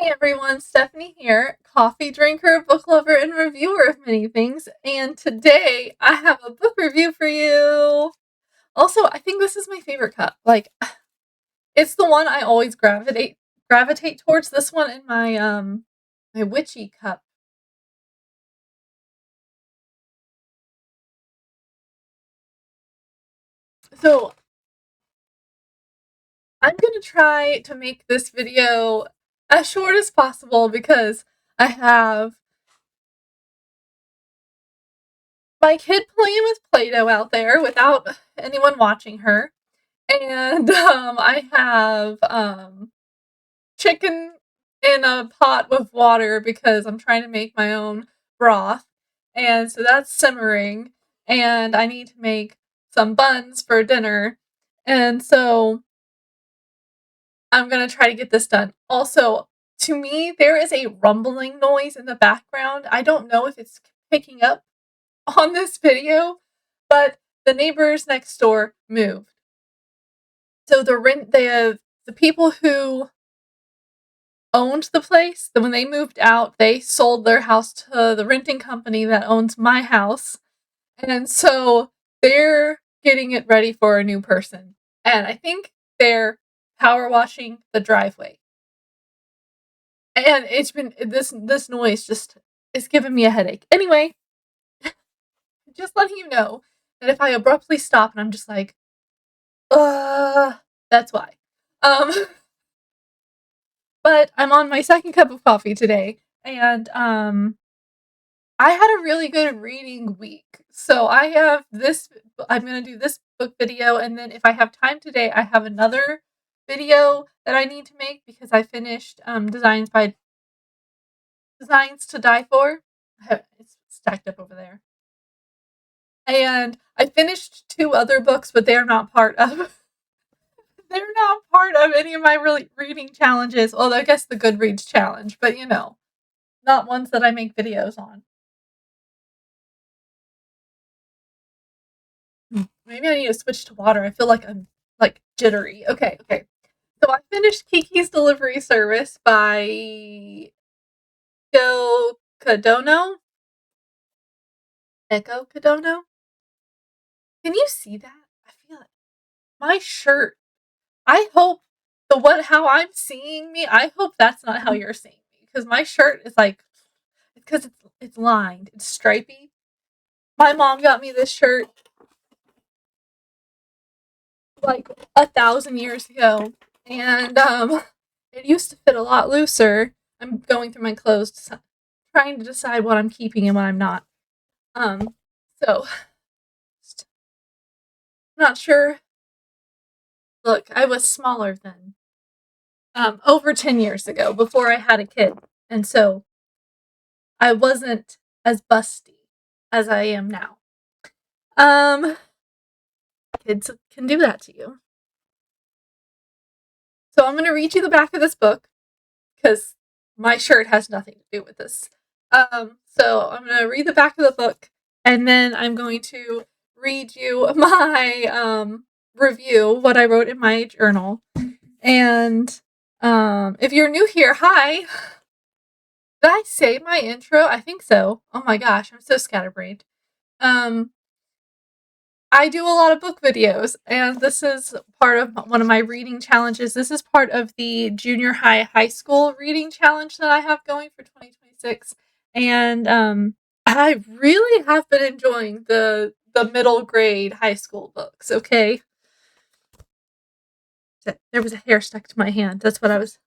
Hey everyone, Stephanie here, coffee drinker, book lover, and reviewer of many things, and today I have a book review for you. Also, I think this is my favorite cup. It's the one I always gravitate towards. This one in my witchy cup. So I'm gonna try to make this video as short as possible because I have my kid playing with Play-Doh out there without anyone watching her. And I have chicken in a pot with water because I'm trying to make my own broth. And so that's simmering. And I need to make some buns for dinner. And so I'm going to try to get this done. Also, to me, there is a rumbling noise in the background. I don't know if it's picking up on this video, but the neighbors next door moved. So the people who owned the place, when they moved out, they sold their house to the renting company that owns my house. And so they're getting it ready for a new person. And I think they're power washing the driveway. And it's been this noise just is giving me a headache. Anyway, just letting you know that if I abruptly stop and I'm just like, that's why. But I'm on my second cup of coffee today, and I had a really good reading week. So I'm going to do this book video, and then if I have time today, I have another video that I need to make because I finished Designs to Die For. It's stacked up over there. And I finished two other books, but they're not part of any of my reading challenges. Well, I guess the Goodreads challenge, but not ones that I make videos on. Maybe I need to switch to water. I feel like I'm jittery. Okay. So I finished Kiki's Delivery Service by Kadono. Eiko Kadono. Can you see that? I feel like my shirt. I hope how I'm seeing me. I hope that's not how you're seeing me because my shirt is because it's lined. It's stripy. My mom got me this shirt 1,000 years ago, and it used to fit a lot looser. I'm going through my clothes, trying to decide what I'm keeping and what I'm not. So I'm not sure. Look, I was smaller then, over 10 years ago, before I had a kid, and so I wasn't as busty as I am now. Kids can do that to you. So I'm going to read you the back of this book because my shirt has nothing to do with this. So I'm going to read the back of the book, and then I'm going to read you my review, what I wrote in my journal. And if you're new here, hi. Did I say my intro? I think so. Oh my gosh, I'm so scatterbrained. I do a lot of book videos, and this is part of one of my reading challenges. This is part of the junior high school reading challenge that I have going for 2026. And I really have been enjoying the middle grade high school books, okay? There was a hair stuck to my hand. That's what I was.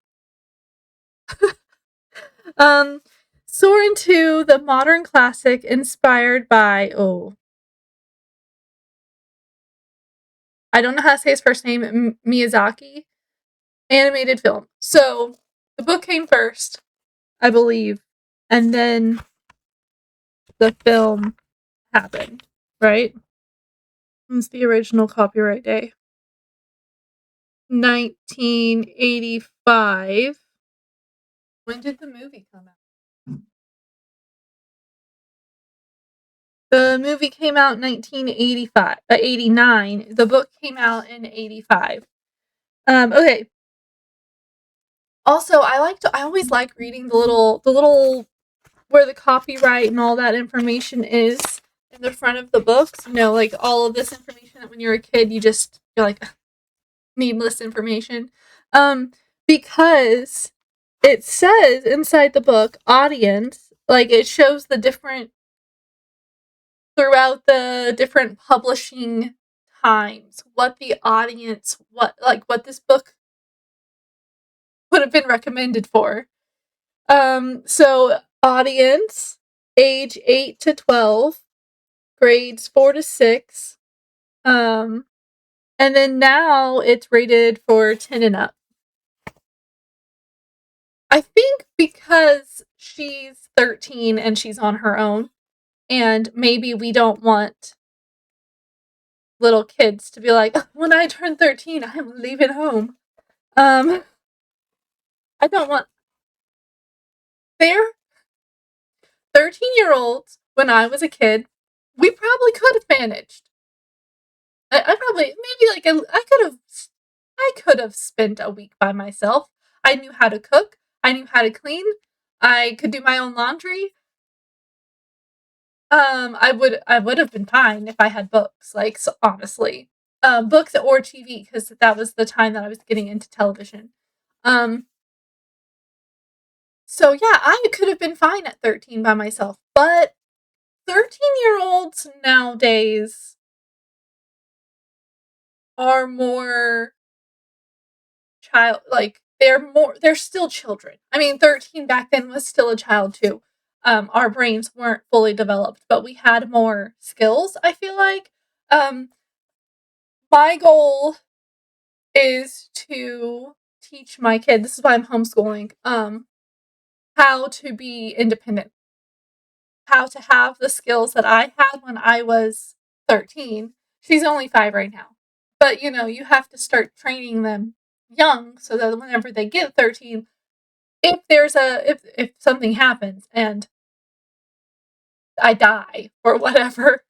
Soar into the modern classic inspired by I don't know how to say his first name, Miyazaki, animated film. So the book came first, I believe, and then the film happened, right? When's the original copyright day? 1985. When did the movie come out? The movie came out in 89. The book came out in 85. Okay. Also, I always like reading the little where the copyright and all that information is in the front of the books. You know, like all of this information that when you're a kid you're like needless information. Um, because it says inside the book audience, like it shows the different throughout the different publishing times, what the audience, what this book would have been recommended for. So audience, age 8 to 12, grades 4 to 6. Um, and then now it's rated for 10 and up. I think because she's 13 and she's on her own, and maybe we don't want little kids to be like, when I turn 13, I'm leaving home. I don't want they're 13-year-olds when I was a kid. We probably could have managed. I probably maybe like I could have spent a week by myself. I knew how to cook. I knew how to clean. I could do my own laundry. I would have been fine if I had books, like, so honestly. Books or TV, because that was the time that I was getting into television. Um, so yeah, I could have been fine at 13 by myself, but 13-year-olds nowadays are more they're still children. I mean, 13 back then was still a child too. Our brains weren't fully developed, but we had more skills, I feel like. Um, my goal is to teach my kid, this is why I'm homeschooling, how to be independent, how to have the skills that I had when I was 13. She's only 5 right now. But you know, you have to start training them young so that whenever they get 13, if something happens and I die or whatever,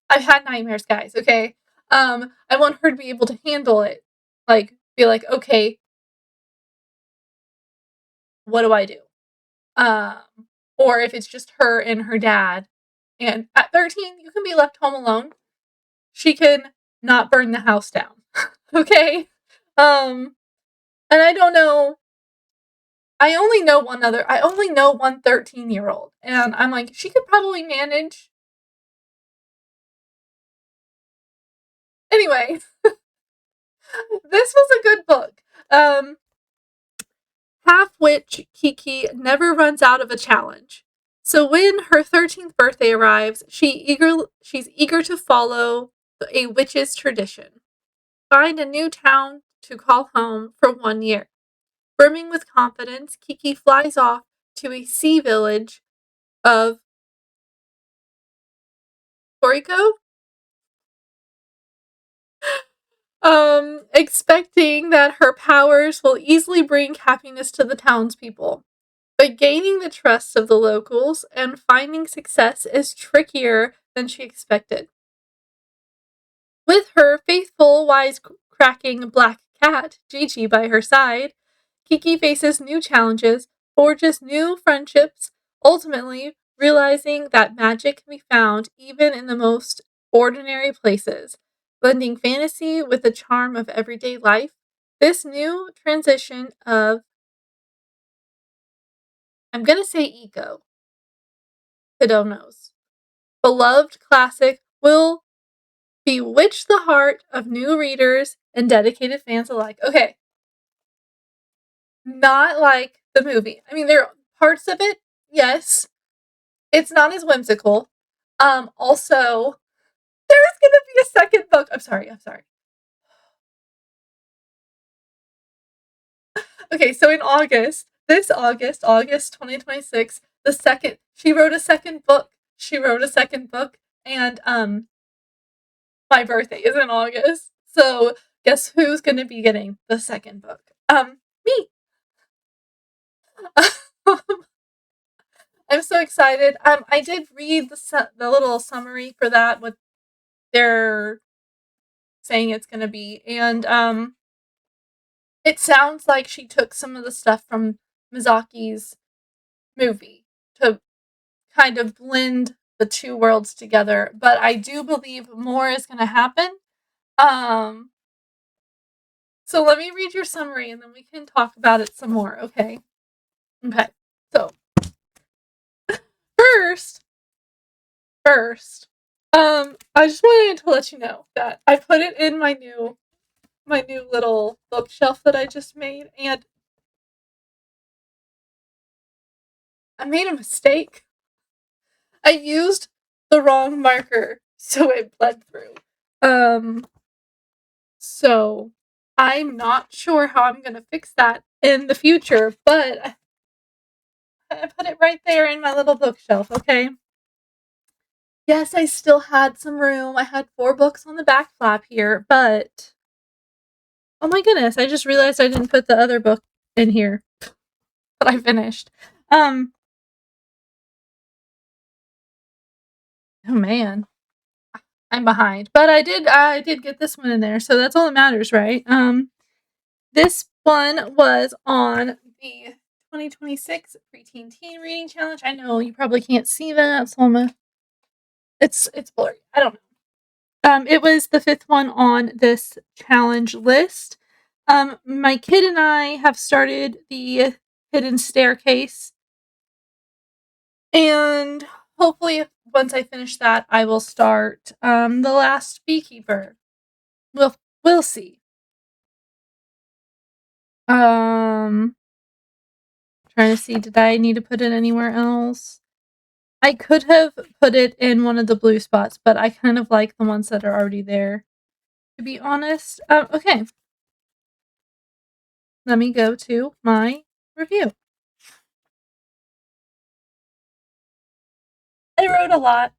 I've had nightmares, guys, okay? I want her to be able to handle it. Like, be like, okay, what do I do? Um, or if it's just her and her dad. And at 13, you can be left home alone. She can not burn the house down. Okay? And I don't know. I only know one 13-year-old. And I'm like, she could probably manage. Anyway, this was a good book. Half witch Kiki never runs out of a challenge. So when her 13th birthday arrives, she's eager to follow a witch's tradition. Find a new town to call home for 1 year. Brimming with confidence, Kiki flies off to a sea village of Toriko, expecting that her powers will easily bring happiness to the townspeople. But gaining the trust of the locals and finding success is trickier than she expected. With her faithful, wise-cracking black cat, Gigi, by her side, Kiki faces new challenges, forges new friendships, ultimately realizing that magic can be found even in the most ordinary places. Blending fantasy with the charm of everyday life, this new transition of, I'm gonna say Eiko, Kadono's beloved classic will bewitch the heart of new readers and dedicated fans alike. Okay, not like the movie. I mean, there are parts of it, yes. It's not as whimsical. Also, there's gonna be a second book. I'm sorry. Okay, so in August 2026, she wrote a second book. She wrote a second book, and my birthday is in August. So guess who's gonna be getting the second book? Me. I'm so excited. I did read the little summary for that, what they're saying it's gonna be, and it sounds like she took some of the stuff from Miyazaki's movie to kind of blend the two worlds together, but I do believe more is going to happen. Um, so let me read your summary and then we can talk about it some more, okay? Okay. So, first, I just wanted to let you know that I put it in my new little bookshelf that I just made, and I made a mistake. I used the wrong marker, so it bled through. So I'm not sure how I'm gonna fix that in the future, but I put it right there in my little bookshelf, okay? Yes, I still had some room. I had 4 books on the back flap here, but oh my goodness, I just realized I didn't put the other book in here that I finished. Oh man, I'm behind. But I did get this one in there, so that's all that matters, right? This one was on the 2026 Preteen Teen Reading Challenge. I know you probably can't see that, so it's blurry. I don't know. It was the 5th one on this challenge list. My kid and I have started the Hidden Staircase, and hopefully once I finish that, I will start The Last Beekeeper. We'll see. Trying to see, did I need to put it anywhere else? I could have put it in one of the blue spots, but I kind of like the ones that are already there, to be honest. Okay. Let me go to my review. I wrote a lot.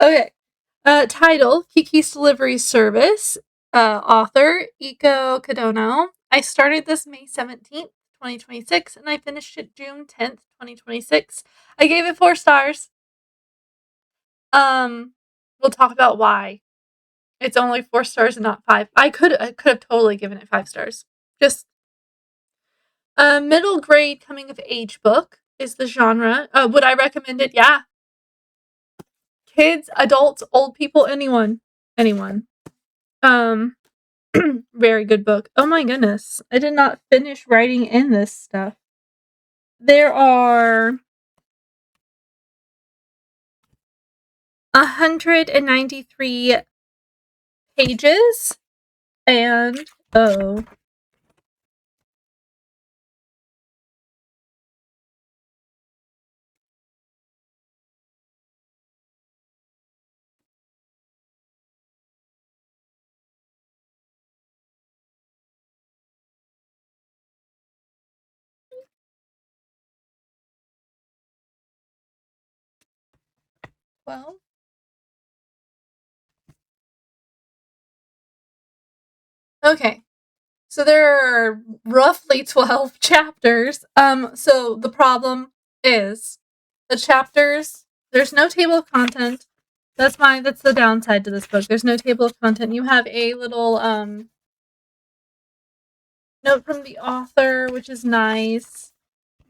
Okay. Title, Kiki's Delivery Service. Author, Eiko Kadono. I started this May 17th, 2026, and I finished it June 10th, 2026. I gave it 4 stars. We'll talk about why. It's only 4 stars and not 5. I could have totally given it 5 stars. Just a middle grade coming of age book is the genre. Would I recommend it? Yeah. Kids, adults, old people, anyone. Anyone. Very good book. Oh my goodness. I did not finish writing in this stuff. There are 193 pages and well, okay. So there are roughly 12 chapters. So the problem is the chapters, there's no table of content. That's the downside to this book. There's no table of content. You have a little note from the author, which is nice,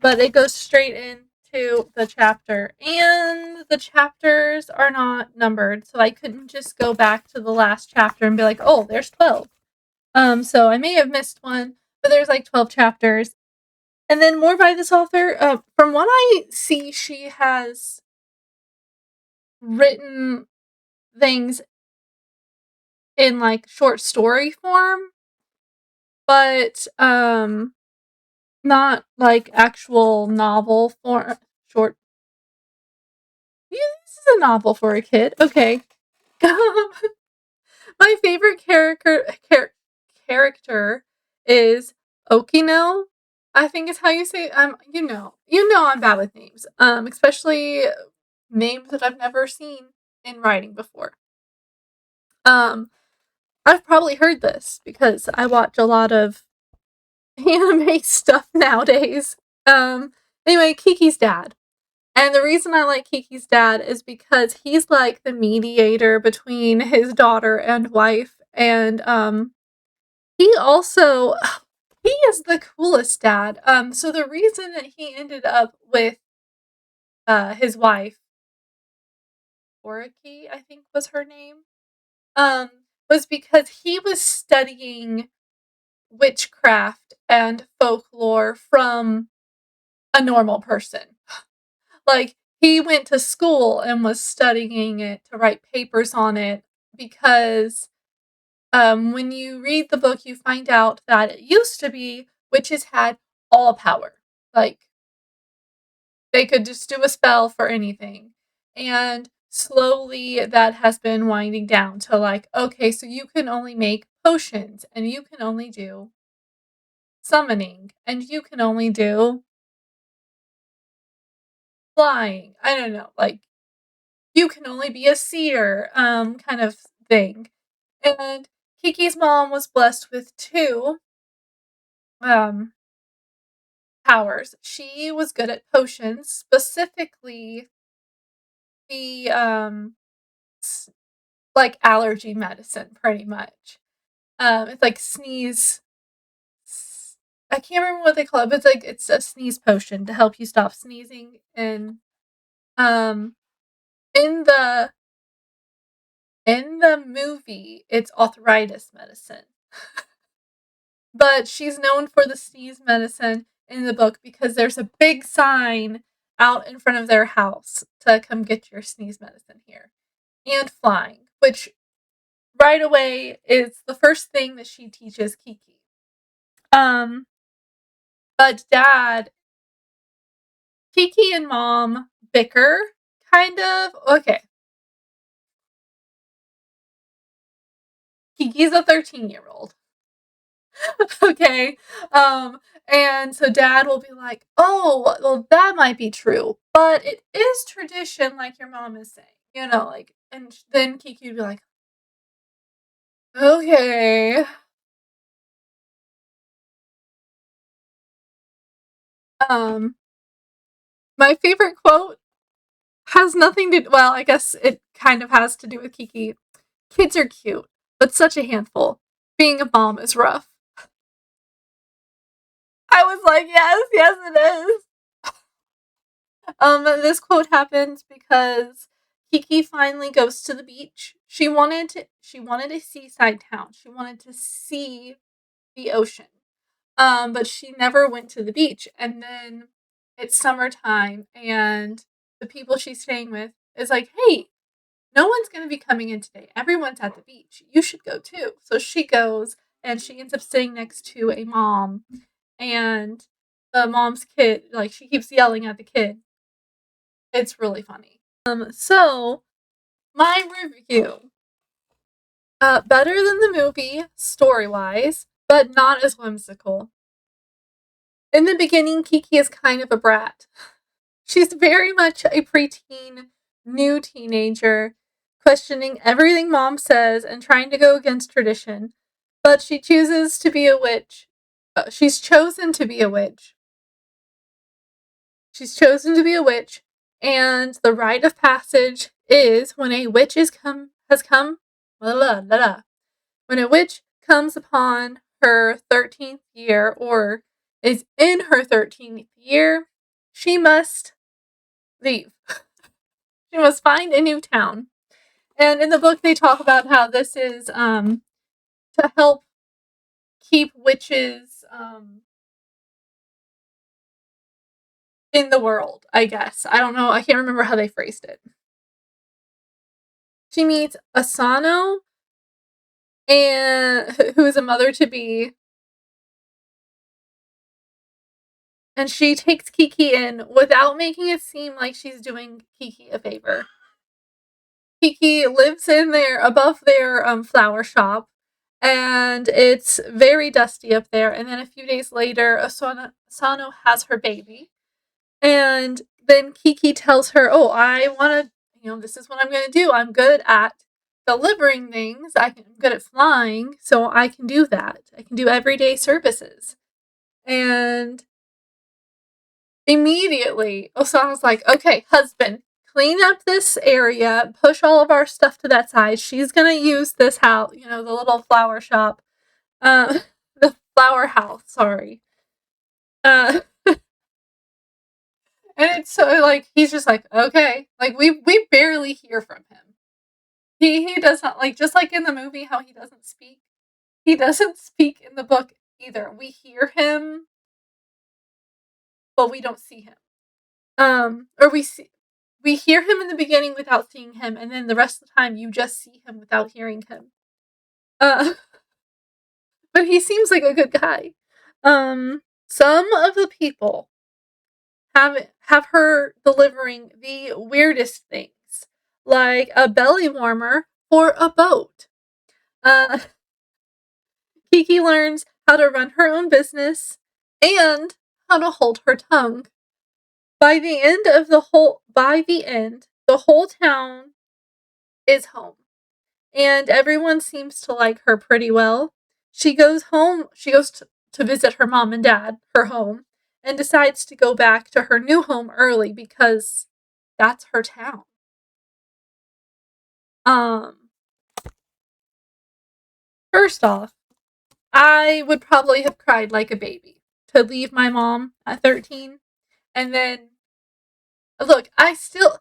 but it goes straight into the chapter. And the chapters are not numbered, so I couldn't just go back to the last chapter and be like, "Oh, there's 12." So I may have missed one, but there's like 12 chapters. And then more by this author. From what I see, she has written things in like short story form, but not like actual novel form. Short. Yeah, this is a novel for a kid. Okay. My favorite character is Okino. I think is how you say. You know, I'm bad with names. Especially names that I've never seen in writing before. I've probably heard this because I watch a lot of anime stuff nowadays. Anyway, Kiki's dad. And the reason I like Kiki's dad is because he's like the mediator between his daughter and wife, and He also he is the coolest dad. So the reason that he ended up with his wife, Oriki, I think was her name, um, was because he was studying witchcraft and folklore from a normal person. Like, he went to school and was studying it to write papers on it because when you read the book, you find out that it used to be witches had all power. Like, they could just do a spell for anything. And slowly that has been winding down to like, okay, so you can only make potions and you can only do summoning and you can only do flying. I don't know, like you can only be a seer, kind of thing. And Kiki's mom was blessed with two um powers. She was good at potions, specifically the like allergy medicine, pretty much. It's like sneeze. I can't remember what they call it, but it's like it's a sneeze potion to help you stop sneezing. And um, in the movie, it's arthritis medicine, but she's known for the sneeze medicine in the book because there's a big sign out in front of their house to come get your sneeze medicine here, and flying, which right away is the first thing that she teaches Kiki. Um, but dad, Kiki and mom bicker, kind of. Okay, Kiki's a 13-year-old. Okay, um, and so dad will be like, "Oh, well, that might be true, but it is tradition, like your mom is saying, like." And then Kiki would be like, "Okay." Um, my favorite quote has nothing to. Well, I guess it kind of has to do with Kiki. Kids are cute, but such a handful. Being a mom is rough. I was like, yes, yes, it is. This quote happens because Kiki finally goes to the beach. She wanted a seaside town. She wanted to see the ocean. But she never went to the beach. And then it's summertime and the people she's staying with is like, "Hey, no one's going to be coming in today. Everyone's at the beach. You should go too." So she goes and she ends up sitting next to a mom, and the mom's kid, like, she keeps yelling at the kid. It's really funny. So my review. Better than the movie, story-wise, but not as whimsical. In the beginning, Kiki is kind of a brat. She's very much a preteen, new teenager, questioning everything mom says and trying to go against tradition. But she chooses to be a witch. She's chosen to be a witch. She's chosen to be a witch, and the rite of passage is when a witch has come, blah, blah, blah, blah. When a witch comes upon her 13th year or is in her 13th year, she must leave. She must find a new town. And in the book, they talk about how this is to help keep witches in the world, I guess. I don't know. I can't remember how they phrased it. She meets Asano, and who is a mother to be, and she takes Kiki in without making it seem like she's doing Kiki a favor. Kiki lives in there above their flower shop, and it's very dusty up there. And then a few days later, Asano has her baby, and then Kiki tells her, "Oh, I want to. This is what I'm going to do. I'm good at delivering things. I'm good at flying, so I can do that. I can do everyday services." And immediately, Osama's like, "Okay, husband, clean up this area, push all of our stuff to that side. She's gonna use this house, the little flower shop, Uh, the flower house, sorry. Uh, and it's so, like, he's just like, okay. Like, we barely hear from him. He does not, like, just like in the movie how he doesn't speak. He doesn't speak in the book either. We hear him, but we don't see him. Or we hear him in the beginning without seeing him, and then the rest of the time you just see him without hearing him. But he seems like a good guy. Some of the people have her delivering the weirdest things, like a belly warmer for a boat. Uh, Kiki learns how to run her own business and how to hold her tongue. The whole town is home, and everyone seems to like her pretty well. She goes to visit her mom and dad, her home, and decides to go back to her new home early because that's her town. Um, First off, I would probably have cried like a baby to leave my mom at 13. And then, look, I go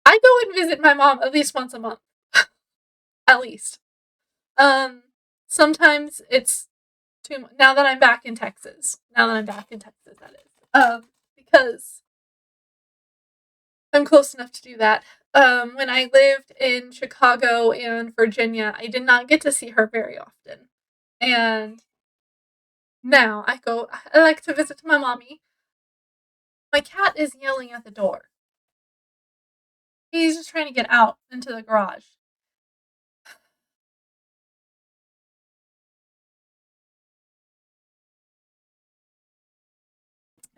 and visit my mom at least once a month. At least. Um, Sometimes it's now that I'm back in Texas. Now that I'm back in Texas, that is. Because I'm close enough to do that. When I lived in Chicago and Virginia, I did not get to see her very often. And now I like to visit my mommy. My cat is yelling at the door. He's just trying to get out into the garage.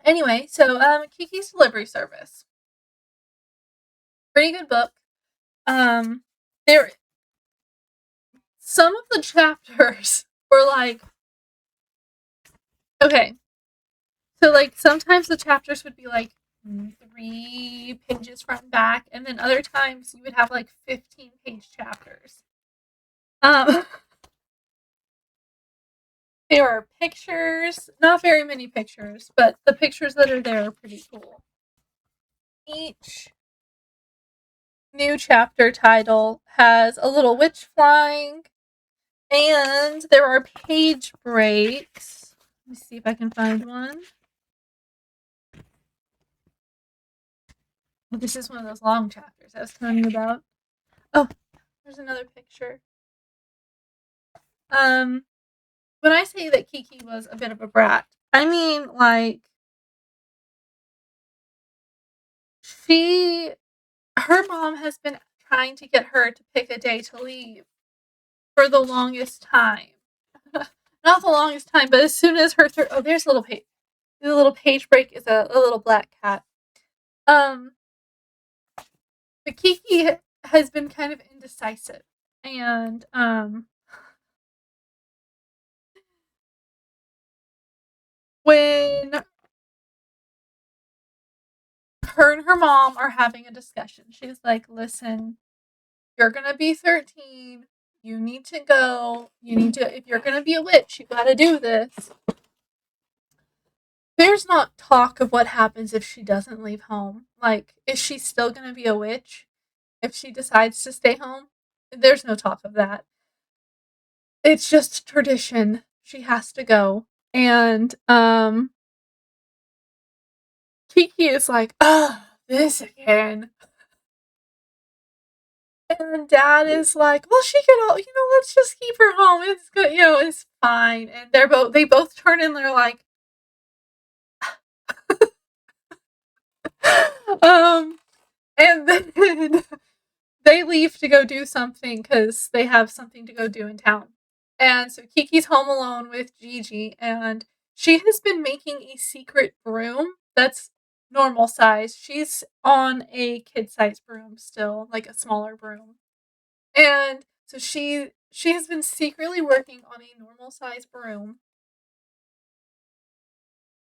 Anyway, so Kiki's Delivery Service. Pretty good book. There some of the chapters were like, okay, so like sometimes the chapters would be like 3 pages front and back, and then other times you would have like 15-page chapters. Um, there are pictures, not very many pictures, but the pictures that are there are pretty cool. Each new chapter title has a little witch flying, and there are page breaks. Let me see if I can find one. This is one of those long chapters I was telling you about. Oh, there's another picture. When I say that Kiki was a bit of a brat, I mean, like, her mom has been trying to get her to pick a day to leave for the longest time. Not the longest time, but as soon as there's a little page. The little page break is a little black cat. But Kiki has been kind of indecisive, and when her and her mom are having a discussion, she's like, "Listen, you're gonna be 13. You need to go. If you're gonna be a witch, you gotta do this." There's not talk of what happens if she doesn't leave home. Like, is she still gonna be a witch if she decides to stay home? There's no talk of that. It's just tradition. She has to go. And Kiki is like, "Oh, this again." And Dad is like, "Well, she can all, let's just keep her home. It's good, it's fine." And they both turn and they're like, um, and then they leave to go do something because they have something to go do in town. And so Kiki's home alone with Gigi, and she has been making a secret broom that's normal size. She's on a kid-size broom still, like a smaller broom. And so she has been secretly working on a normal size broom.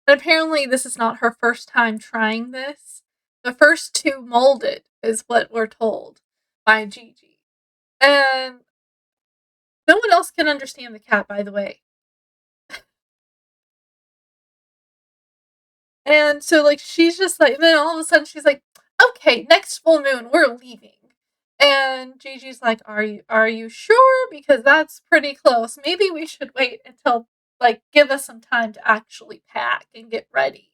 And apparently this is not her first time trying this. The first two molded is what we're told by Gigi. And No one else can understand the cat, by the way. And so, like, she's just like, and then all of a sudden she's like, okay, next full moon, we're leaving. And Gigi's like, are you sure? Because that's pretty close. Maybe we should wait until, like, give us some time to actually pack and get ready.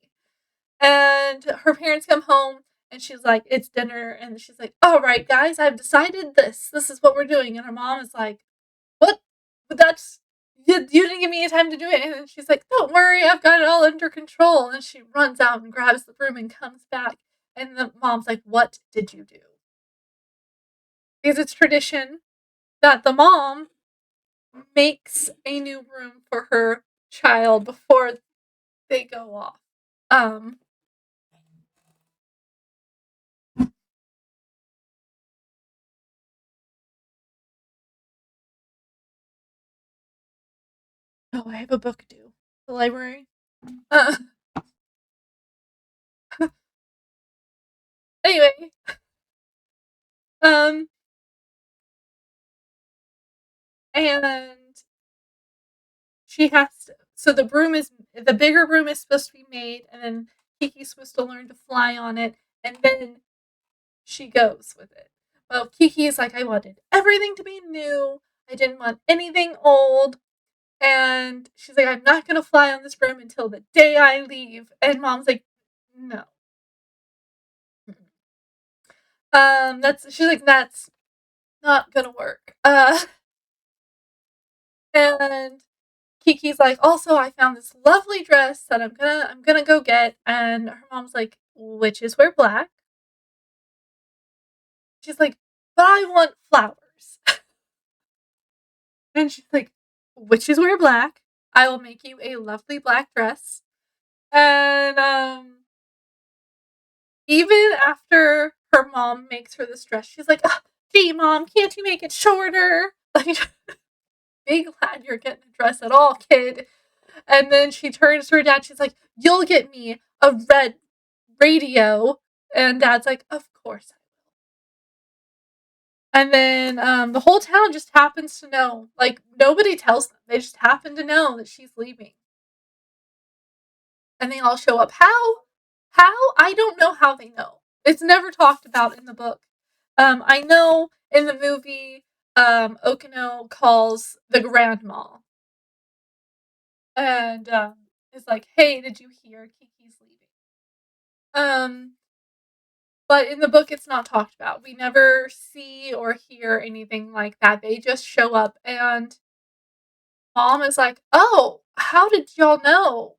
And her parents come home and she's like, it's dinner. And she's like, all right, guys, I've decided this. This is what we're doing. And her mom is like, what? But that's, you didn't give me any time to do it. And she's like, don't worry, I've got it all under control. And she runs out and grabs the broom and comes back. And the mom's like, what did you do? Because it's tradition that the mom makes a new room for her child before they go off. Um, oh, I have a book due. The library. Uh, anyway, um, and she has to. So the bigger broom is supposed to be made, and then Kiki's supposed to learn to fly on it, and then she goes with it. Well, Kiki is like, I wanted everything to be new. I didn't want anything old. And she's like, I'm not gonna fly on this broom until the day I leave. And mom's like, no. That's not gonna work. And Kiki's like, also, I found this lovely dress that I'm gonna go get. And her mom's like, witches wear black. She's like, but I want flowers. And she's like, witches wear black. I will make you a lovely black dress. And even after her mom makes her this dress, she's like, gee, mom, can't you make it shorter? Like, be glad you're getting a dress at all, kid. And then she turns to her dad. She's like, you'll get me a red radio. And dad's like, of course. And then the whole town just happens to know. Like, nobody tells them. They just happen to know that she's leaving. And they all show up. How? How? I don't know how they know. It's never talked about in the book. I know in the movie, Okino calls the grandma. And is like, hey, did you hear Kiki's leaving? But in the book, it's not talked about. We never see or hear anything like that. They just show up, and mom is like, oh, how did y'all know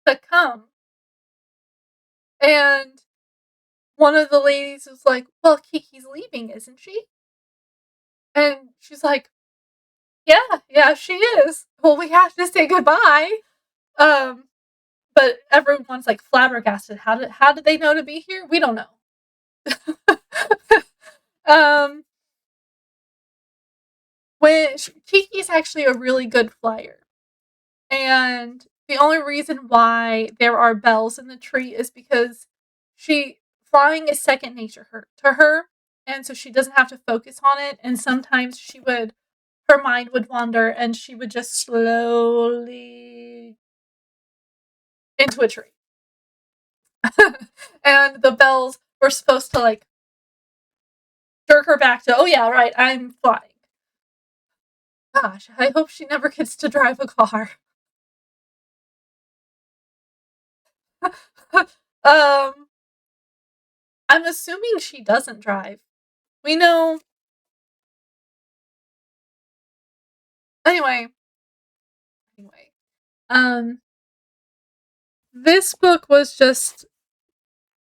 to come? And one of the ladies was like, well, Kiki's leaving, isn't she? And she's like, yeah, she is. Well, we have to say goodbye. Um, but everyone's like flabbergasted. How did they know to be here? We don't know. um, Kiki's actually a really good flyer, and the only reason why there are bells in the tree is because flying is second nature to her, and so she doesn't have to focus on it. And sometimes her mind would wander, and she would just slowly into a tree. And the bells were supposed to, like, jerk her back to, oh yeah, right, I'm flying. Gosh, I hope she never gets to drive a car. um, I'm assuming she doesn't drive. We know. Anyway, um, this book was just,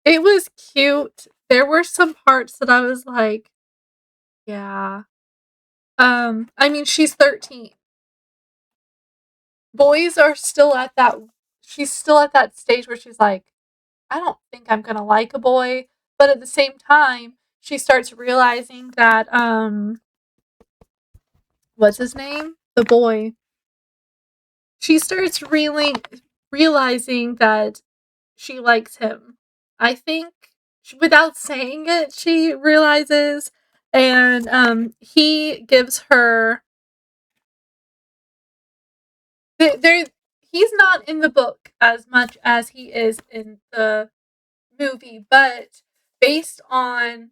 it was cute. There were some parts that I was like, yeah. I mean, she's 13. Boys are still at that, she's still at that stage where she's like, I don't think I'm gonna like a boy. But at the same time, she starts realizing that, what's his name? The boy. She starts realizing that she likes him. I think, without saying it, she realizes. and he gives her there. He's not in the book as much as he is in the movie, but based on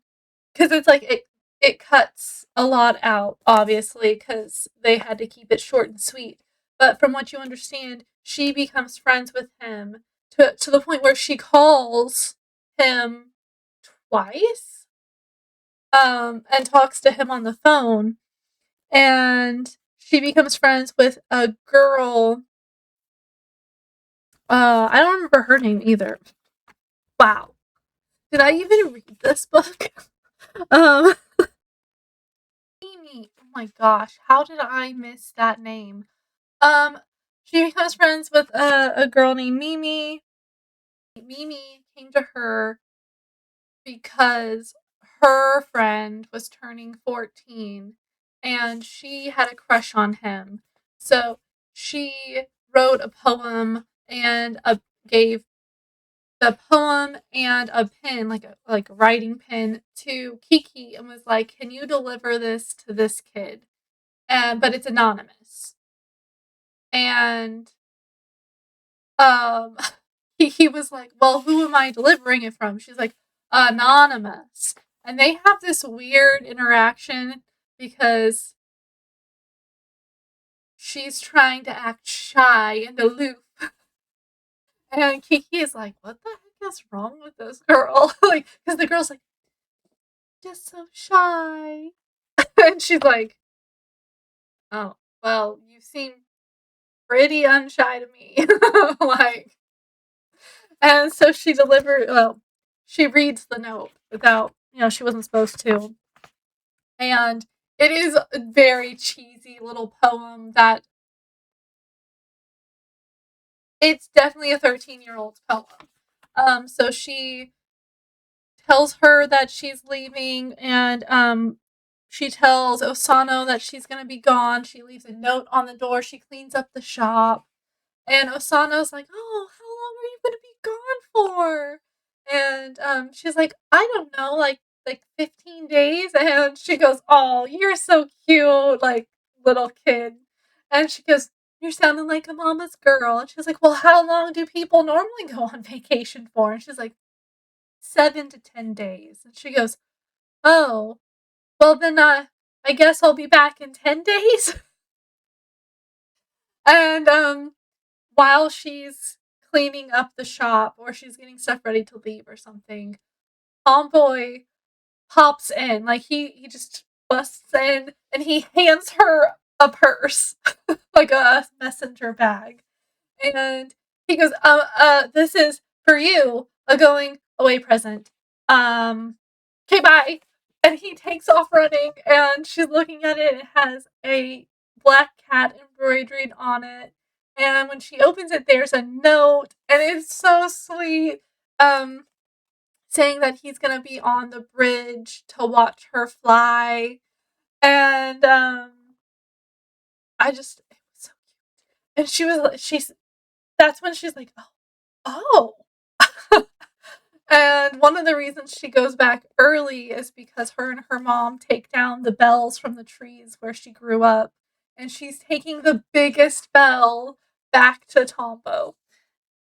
because it's like it cuts a lot out, obviously, because they had to keep it short and sweet. But from what you understand, she becomes friends with him to the point where she calls him twice, and talks to him on the phone, and she becomes friends with a girl. I don't remember her name either. Wow, did I even read this book? um, Mimi. Oh my gosh, how did I miss that name? Um, she becomes friends with a girl named Mimi. Mimi came to her because her friend was turning 14 and she had a crush on him. So she wrote a poem and gave the poem and a pen, like a writing pen, to Kiki and was like, "Can you deliver this to this kid?" And but it's anonymous. And um he was like, "Well, who am I delivering it from?" She's like, "Anonymous." And they have this weird interaction because she's trying to act shy and aloof. And Kiki is like, "What the heck is wrong with this girl?" Like, because the girl's like, "Just so shy." And she's like, "Oh, well, you seem pretty unshy to me." Like, and so she reads the note without, she wasn't supposed to. And it is a very cheesy little poem that it's definitely a 13-year-old poem. So she tells her that she's leaving, and she tells Osano that she's gonna be gone. She leaves a note on the door. She cleans up the shop. And Osano's like, "Oh, how long are you gonna be gone for?" And she's like, "I don't know, like 15 days." And she goes, "Oh, you're so cute, like little kid." And she goes, "You're sounding like a mama's girl." And she's like, "Well, how long do people normally go on vacation for?" And she's like, 7 to 10 days. And she goes, "Oh, well then, I guess I'll be back in 10 days." And while she's cleaning up the shop or she's getting stuff ready to leave or something, Tomboy pops in. Like he just busts in and he hands her a purse, like a messenger bag. And he goes, this is for you, a going away present. Okay, bye." And he takes off running, and she's looking at it. It has a black cat embroidered on it. And when she opens it, there's a note, and it's so sweet. Um, Saying that he's gonna be on the bridge to watch her fly. And it was so cute. And she's that's when she's like, oh. And one of the reasons she goes back early is because her and her mom take down the bells from the trees where she grew up. And she's taking the biggest bell back to Tombo.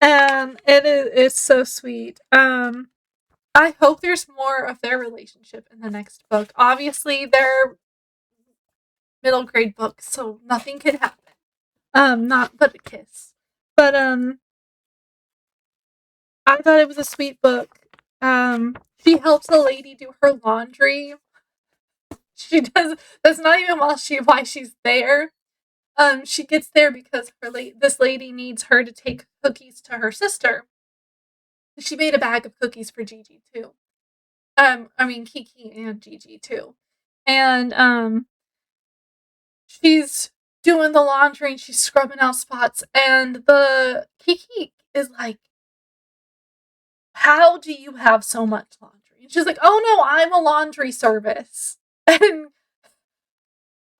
And it's so sweet. I hope there's more of their relationship in the next book. Obviously, they're middle grade books, so nothing can happen. Not but a kiss. But I thought it was a sweet book. She helps a lady do her laundry. She does. That's not even why she's there. She gets there because this lady needs her to take cookies to her sister. She made a bag of cookies for Gigi too. I mean Kiki and Gigi too. And she's doing the laundry and she's scrubbing out spots, and the Kiki is like, "How do you have so much laundry?" And she's like, "Oh no, I'm a laundry service." And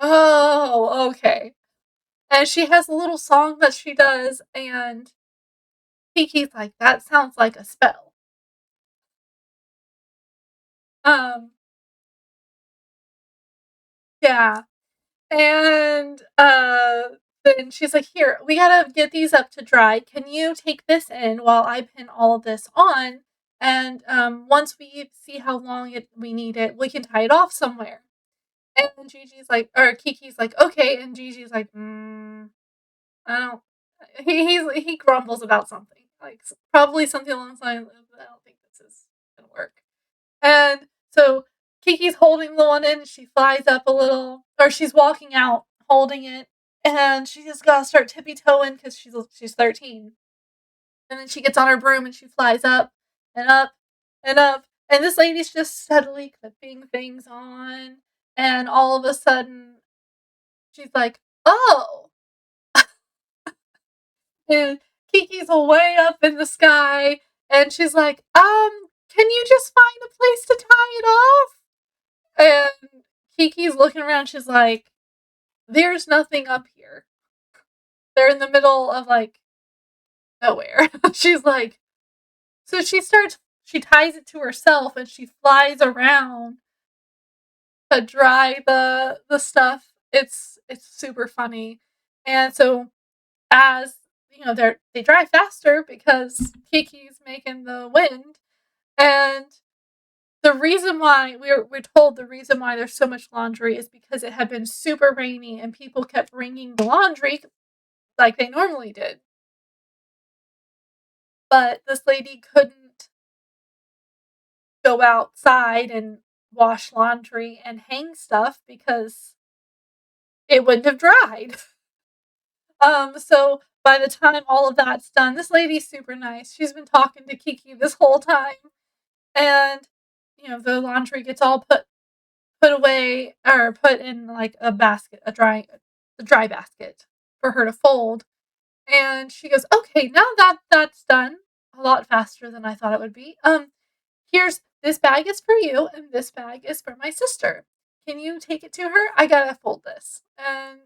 oh, okay. And she has a little song that she does, and Kiki's like, "That sounds like a spell." Um, Yeah. And, then she's like, "Here, we gotta get these up to dry. Can you take this in while I pin all of this on? And, once we see how long we need it, we can tie it off somewhere." And Gigi's like or Kiki's like, "Okay," and Gigi's like, I don't." He grumbles about something, like, probably something along the lines of, "I don't think this is gonna work." And so Kiki's holding the one and she flies up a little, or she's walking out holding it, and she just gotta start tippy toeing because she's 13. And then she gets on her broom and she flies up and up and up, and this lady's just steadily clipping things on, and all of a sudden she's like, "Oh," and Kiki's way up in the sky, and she's like, can you just find a place to tie it off?" And Kiki's looking around, she's like, "There's nothing up here." They're in the middle of, like, nowhere. She's like so she ties it to herself and she flies around to dry the stuff. It's super funny. And so as, they dry faster because Kiki's making the wind, and we're told the reason why there's so much laundry is because it had been super rainy and people kept bringing the laundry like they normally did. But this lady couldn't go outside and wash laundry and hang stuff because it wouldn't have dried. So by the time all of that's done, this lady's super nice. She's been talking to Kiki this whole time, and the laundry gets all put away or put in like a basket, the dry basket for her to fold. And she goes, "Okay, now that that's done, a lot faster than I thought it would be. Here's this bag is for you, and this bag is for my sister. Can you take it to her? I gotta fold this." And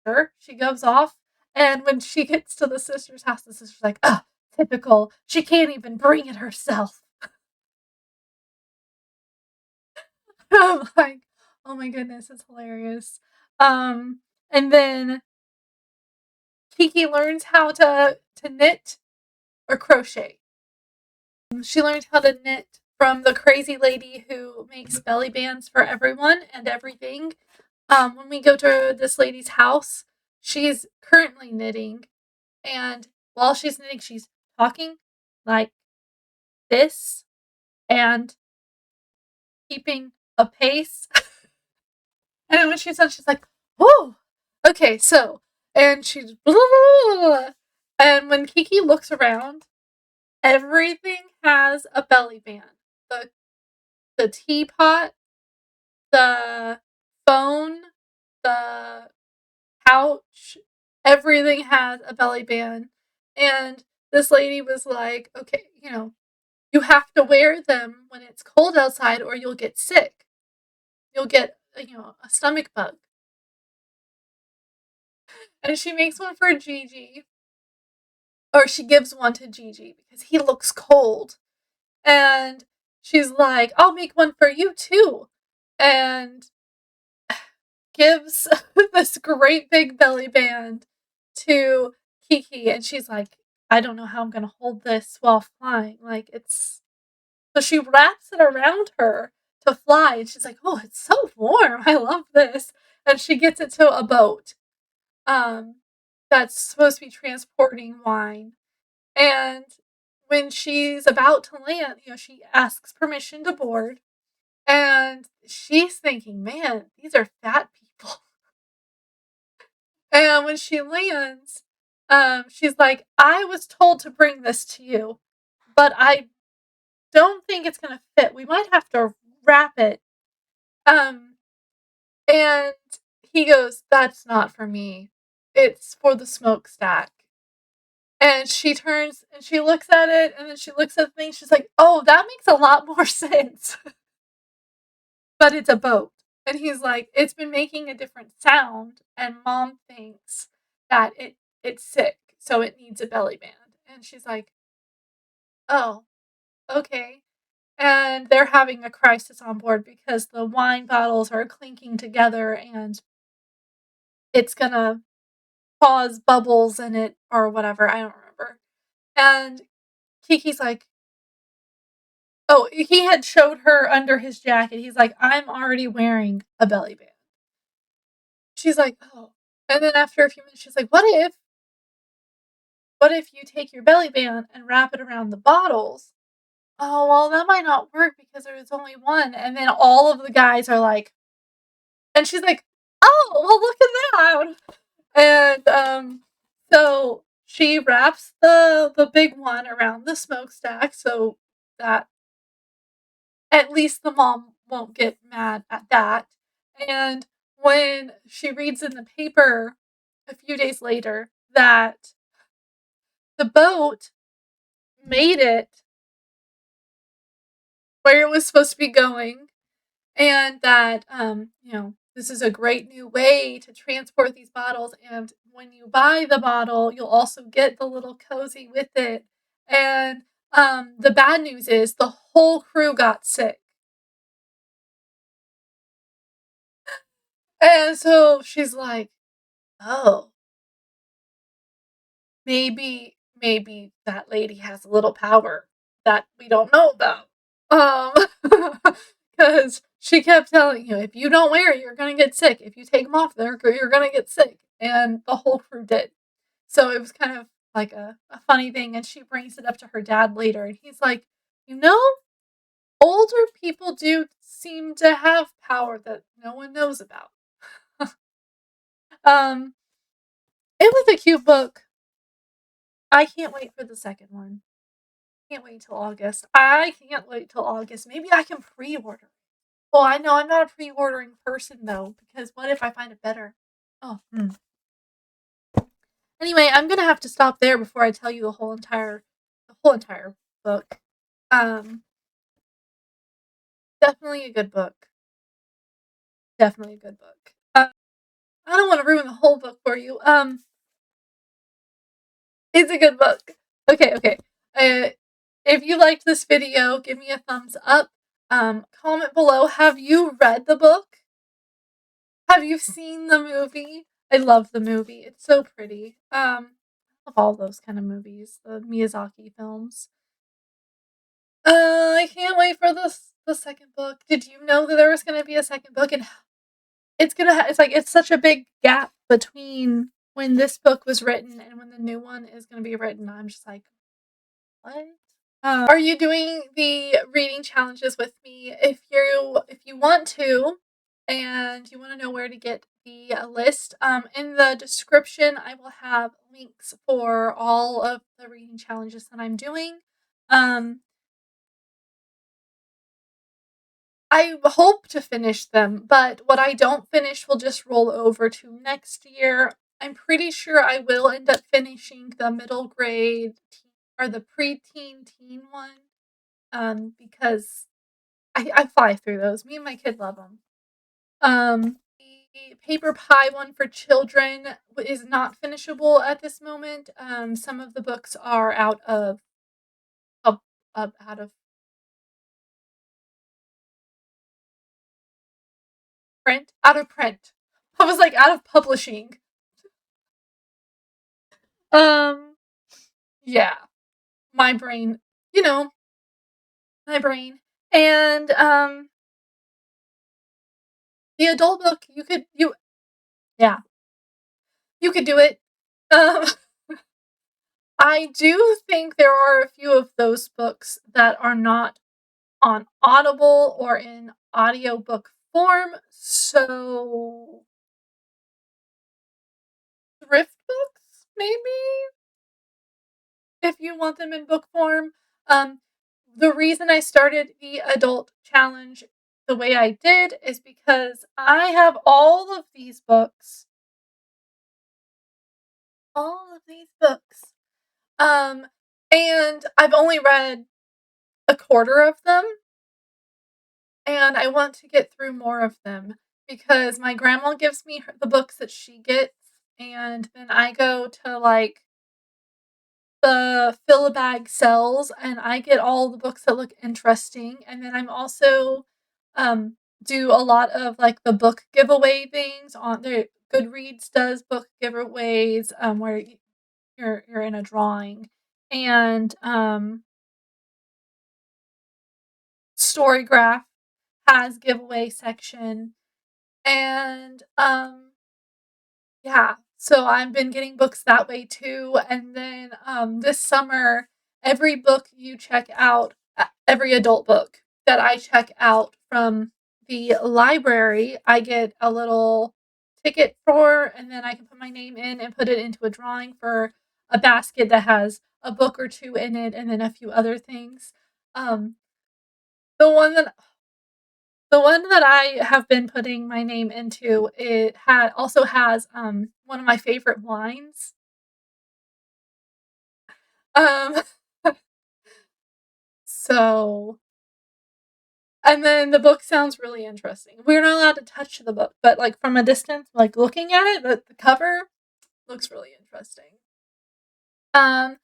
sure, she goes off. And when she gets to the sister's house, the sister's like, "Ah, typical. She can't even bring it herself." I'm like, "Oh my goodness, it's hilarious." And then Kiki learns how to knit or crochet. She learned how to knit from the crazy lady who makes belly bands for everyone and everything. When we go to this lady's house, she's currently knitting, and while she's knitting, she's talking like this and keeping a pace. And when she's done, she's like, "Oh, okay, so," and she's blah, blah, blah, blah. And when Kiki looks around, everything has a belly band. The teapot, the phone, the couch, everything has a belly band. And this lady was like, "Okay, you have to wear them when it's cold outside or you'll get sick. You'll get, a stomach bug." And she makes one for Gigi, or she gives one to Gigi because he looks cold. And she's like, "I'll make one for you too." And gives this great big belly band to Kiki, and she's like, "I don't know how I'm gonna hold this while flying." Like so she wraps it around her to fly, and she's like, "Oh, it's so warm. I love this." And she gets it to a boat, um, that's supposed to be transporting wine. And when she's about to land, she asks permission to board, and she's thinking, "Man, these are fat people." And when she lands, she's like, "I was told to bring this to you, but I don't think it's gonna fit. We might have to wrap it." Um, and he goes, "That's not for me. It's for the smokestack." And she turns and she looks at it, and then she looks at the thing. She's like, "Oh, that makes a lot more sense." But it's a boat. And he's like, "It's been making a different sound, and mom thinks that it's sick, so it needs a belly band." And she's like, "Oh, okay." and they're having a crisis on board because the wine bottles are clinking together and it's gonna cause bubbles in it or whatever. I don't remember. And Kiki's like, oh, he had showed her under his jacket. He's like, I'm already wearing a belly band. She's like, oh. And then after a few minutes, she's like, what if you take your belly band and wrap it around the bottles? Oh, well, that might not work because there was only one. And then all of the guys are like, and she's like, oh, well, look at that. And so she wraps the big one around the smokestack so that at least the mom won't get mad at that. And when she reads in the paper a few days later that the boat made it where it was supposed to be going, and that this is a great new way to transport these bottles, and when you buy the bottle you'll also get the little cozy with it, and the bad news is the whole crew got sick. And so she's like, oh, maybe that lady has a little power that we don't know about. Because she kept telling you, if you don't wear it, you're gonna get sick. If you take them off, you're gonna get sick, and the whole crew did. So it was kind of like a funny thing, and she brings it up to her dad later, and he's like, you know, older people do seem to have power that no one knows about. um, it was a cute book. I can't wait for the second one. Can't wait till August. I can't wait till August. Maybe I can pre-order. Well, I know I'm not a pre-ordering person though, because what if I find it better? Oh. Anyway, I'm gonna have to stop there before I tell you the whole entire book. Um, definitely a good book. Definitely a good book. I don't want to ruin the whole book for you. It's a good book. Okay. If you liked this video, give me a thumbs up. Comment below. Have you read the book? Have you seen the movie? I love the movie. It's so pretty. I love all those kind of movies, the Miyazaki films. I can't wait for the second book. Did you know that there was going to be a second book? And it's such a big gap between when this book was written and when the new one is going to be written. I'm just like, what? Are you doing the reading challenges with me? If you want to, and you want to know where to get the list, in the description I will have links for all of the reading challenges that I'm doing. I hope to finish them, but what I don't finish will just roll over to next year. I'm pretty sure I will end up finishing the middle grade or the preteen teen one, because I fly through those. Me and my kid love them. The paper pie one for children is not finishable at this moment. Some of the books are out of print. Out of print. I was like out of publishing. Um, yeah, my brain. You know, my brain. And the adult book, yeah, you could do it. Um, I do think there are a few of those books that are not on Audible or in audiobook form, so thrift books, maybe, if you want them in book form. Um, the reason I started the adult challenge the way I did is because I have all of these books. All of these books. Um, and I've only read a quarter of them, and I want to get through more of them because my grandma gives me the books that she gets, and then I go to like the fill-a-bag sales, and I get all the books that look interesting, and then I'm also, do a lot of, like, the book giveaway things on there. Goodreads does book giveaways, where you're in a drawing, and, Storygraph has giveaway section, and, yeah, so I've been getting books that way too, and then, this summer, every book you check out, every adult book that I check out from the library, I get a little ticket for, and then I can put my name in and put it into a drawing for a basket that has a book or 2 in it, and then a few other things. Um, the one that the one that I have been putting my name into, it also has, one of my favorite wines. Um, so and then the book sounds really interesting. We're not allowed to touch the book, but, like, from a distance, like, looking at it, the cover looks really interesting. Um,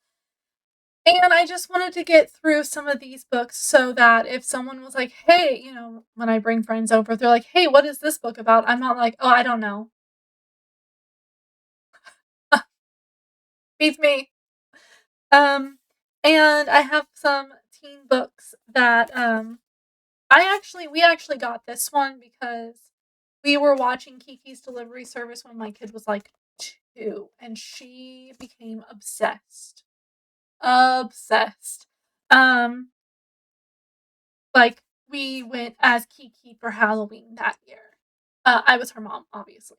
and I just wanted to get through some of these books so that if someone was like, "Hey," when I bring friends over, they're like, "Hey, what is this book about?" I'm not like, "Oh, I don't know." Beats me. Um, and I have some teen books that, we actually got this one because we were watching Kiki's Delivery Service when my kid was, like, 2, and she became obsessed. Obsessed. Um, like, we went as Kiki for Halloween that year. I was her mom, obviously.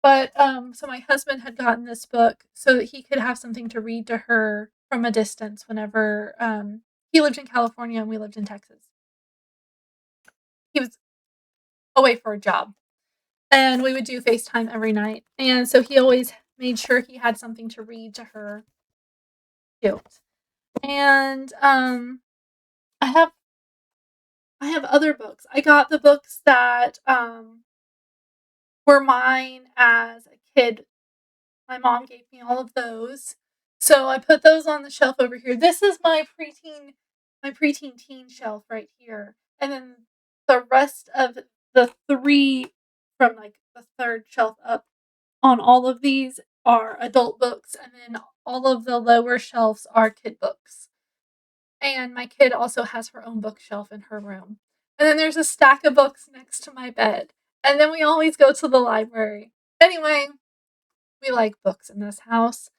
But, so my husband had gotten this book so that he could have something to read to her from a distance whenever, he lived in California and we lived in Texas. He was away for a job, and we would do FaceTime every night, and so he always made sure he had something to read to her. Cute. And, I have I have other books. I got the books that, were mine as a kid. My mom gave me all of those. So I put those on the shelf over here. This is my preteen teen shelf right here. And then the rest of the 3 from, like, the 3rd shelf up on all of these are adult books, and then all of the lower shelves are kid books. And my kid also has her own bookshelf in her room. And then there's a stack of books next to my bed. And then we always go to the library. Anyway, we like books in this house.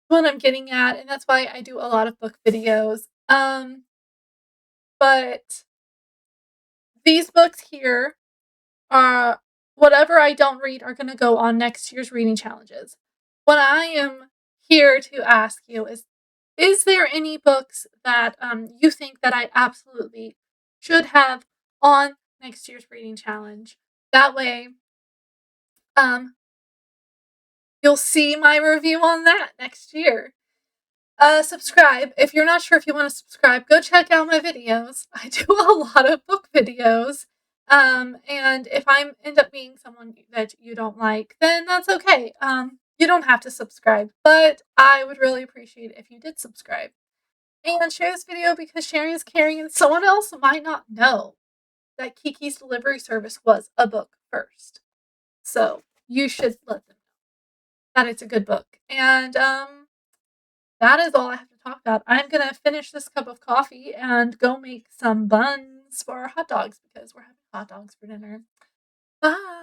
What I'm getting at, and that's why I do a lot of book videos. But these books here are whatever I don't read are gonna go on next year's reading challenges. What I am here to ask you is there any books that, you think that I absolutely should have on next year's reading challenge? That way, um, you'll see my review on that next year. Subscribe. If you're not sure if you wanna subscribe, go check out my videos. I do a lot of book videos. And if I end up being someone that you don't like, then that's okay. You don't have to subscribe, but I would really appreciate it if you did subscribe. And share this video because sharing is caring, and someone else might not know that Kiki's Delivery Service was a book first. So you should let them know that it's a good book. And that is all I have to talk about. I'm gonna finish this cup of coffee and go make some buns for hot dogs because we're having hot dogs for dinner. Bye.